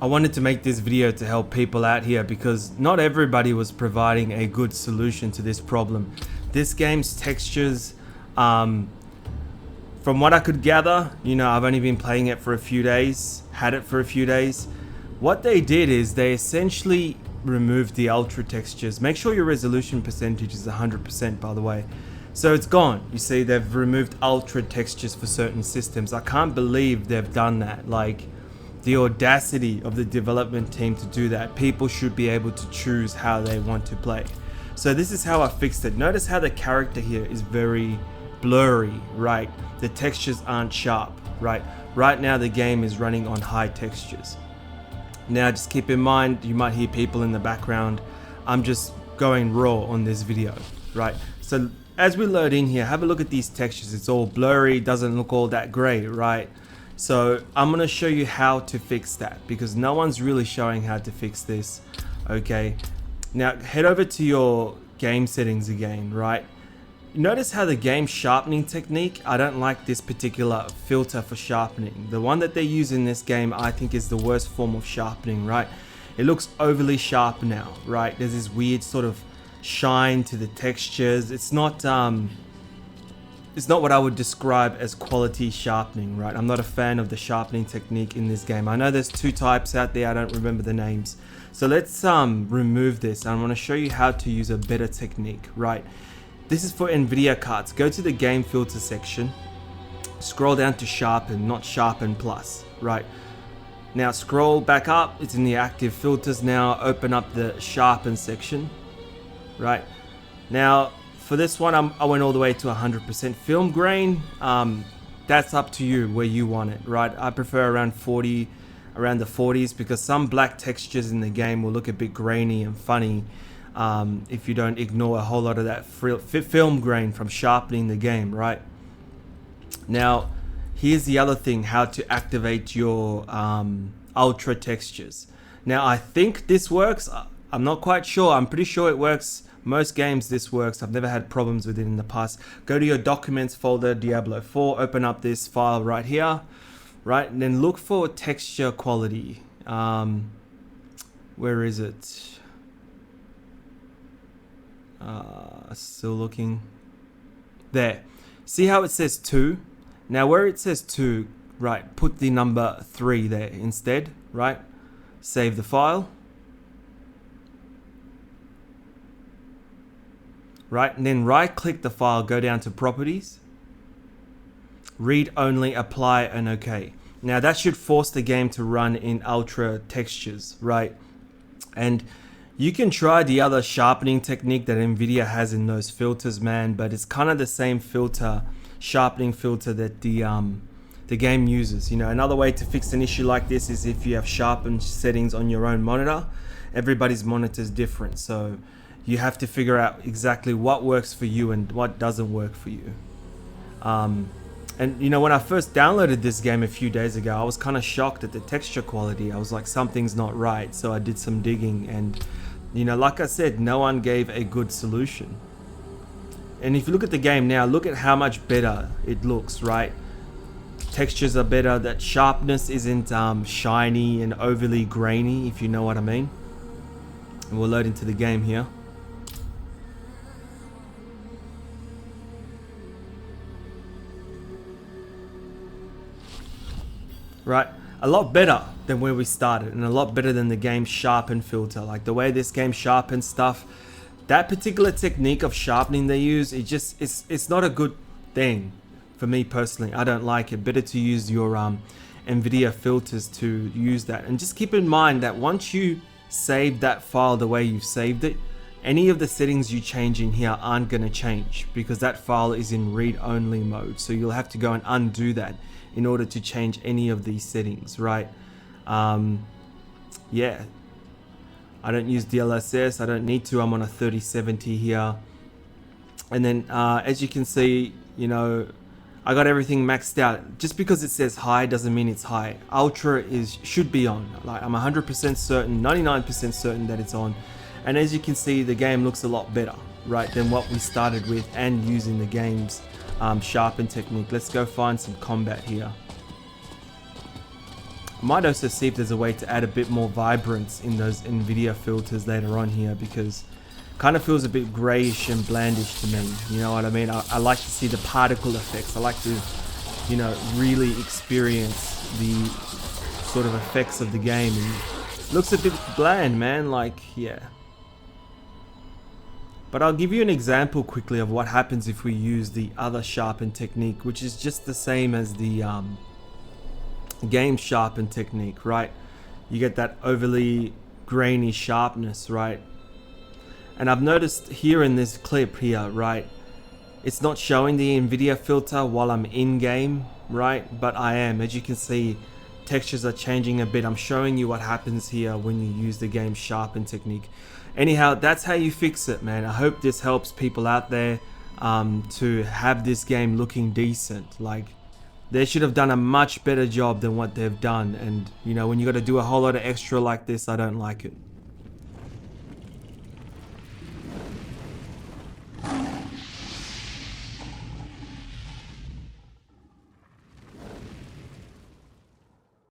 I wanted to make this video to help people out here because not everybody was providing a good solution to this problem. This game's textures, from what I could gather, I've only been playing it for a few days, had it for a few days. What they did is they essentially removed the ultra textures. Make sure your resolution percentage is 100%, by the way. So it's gone. You see, they've removed ultra textures for certain systems. I can't believe they've done that. Like, the audacity of the development team to do that. People should be able to choose how they want to play. So this is how I fixed it. Notice how the character here is very blurry, right? The textures aren't sharp, right? Right now the game is running on high textures. Now just keep in mind, you might hear people in the background. I'm just going raw on this video, right? So as we load in here, have a look at these textures. It's all blurry, doesn't look all that great, right? So I'm going to show you how to fix that because no one's really showing how to fix this. Okay, now head over to your game settings again, right? Notice how the game sharpening technique, I don't like this particular filter for sharpening. The one that they use in this game I think is the worst form of sharpening, right? It looks overly sharp now, right? There's this weird sort of shine to the textures. It's not what I would describe as quality sharpening, right? I'm not a fan of the sharpening technique in this game. I know there's two types out there, I don't remember the names. So let's remove this. I'm gonna show you how to use a better technique, right? This is for NVIDIA cards. Go to the game filter section, scroll down to sharpen, not sharpen plus, right? Now scroll back up, it's in the active filters now, open up the sharpen section, right? Now, for this one, I went all the way to 100%. Film grain, that's up to you where you want it, right? I prefer around the 40s because some black textures in the game will look a bit grainy and funny if you don't ignore a whole lot of that film grain from sharpening the game, right? Now, here's the other thing, how to activate your ultra textures. Now, I think this works. I'm not quite sure. I'm pretty sure it works. Most games this works. I've never had problems with it in the past. Go to your documents folder, Diablo 4, open up this file right here, right? And then look for texture quality. Where is it? Still looking. There. See how it says 2? Now where it says 2, right, put the number 3 there instead, right? Save the file. Right, and then right click the file, go down to properties, read only, apply, and OK. Now that should force the game to run in ultra textures, right? And you can try the other sharpening technique that NVIDIA has in those filters, man, but it's kind of the same sharpening filter that the game uses. Another way to fix an issue like this is if you have sharpened settings on your own monitor. Everybody's monitor is different, so you have to figure out exactly what works for you and what doesn't work for you. And when I first downloaded this game a few days ago, I was kind of shocked at the texture quality. I was like, something's not right. So I did some digging and, like I said, no one gave a good solution. And if you look at the game now, look at how much better it looks, right? Textures are better. That sharpness isn't shiny and overly grainy, if you know what I mean. And we'll load into the game here. Right, a lot better than where we started and a lot better than the game sharpen filter. Like the way this game sharpens stuff, that particular technique of sharpening they use, it's not a good thing for me personally. I don't like it. Better to use your NVIDIA filters to use that. And just keep in mind that once you save that file the way you've saved it, any of the settings you change in here aren't going to change because that file is in read-only mode. So you'll have to go and undo that in order to change any of these settings, right? Yeah, I don't use DLSS. I don't need to. I'm on a 3070 here. And then as you can see, I got everything maxed out. Just because it says high doesn't mean it's high. Ultra should be on. Like I'm 100% certain, 99% certain that it's on. And as you can see, the game looks a lot better, right, than what we started with and using the game's sharpen technique. Let's go find some combat here. Might also see if there's a way to add a bit more vibrance in those NVIDIA filters later on here, because kind of feels a bit grayish and blandish to me. You know what I mean? I like to see the particle effects. I like to, you know, really experience the sort of effects of the game. And it looks a bit bland, man. Like, yeah. But I'll give you an example quickly of what happens if we use the other sharpen technique, which is just the same as the game sharpen technique, right? You get that overly grainy sharpness, right? And I've noticed here in this clip here, right, it's not showing the NVIDIA filter while I'm in game, right? But I am. As you can see, textures are changing a bit. I'm showing you what happens here when you use the game sharpen technique. Anyhow, that's how you fix it, man. I hope this helps people out there to have this game looking decent. Like, they should have done a much better job than what they've done. And, you know, when you got to do a whole lot of extra like this, I don't like it.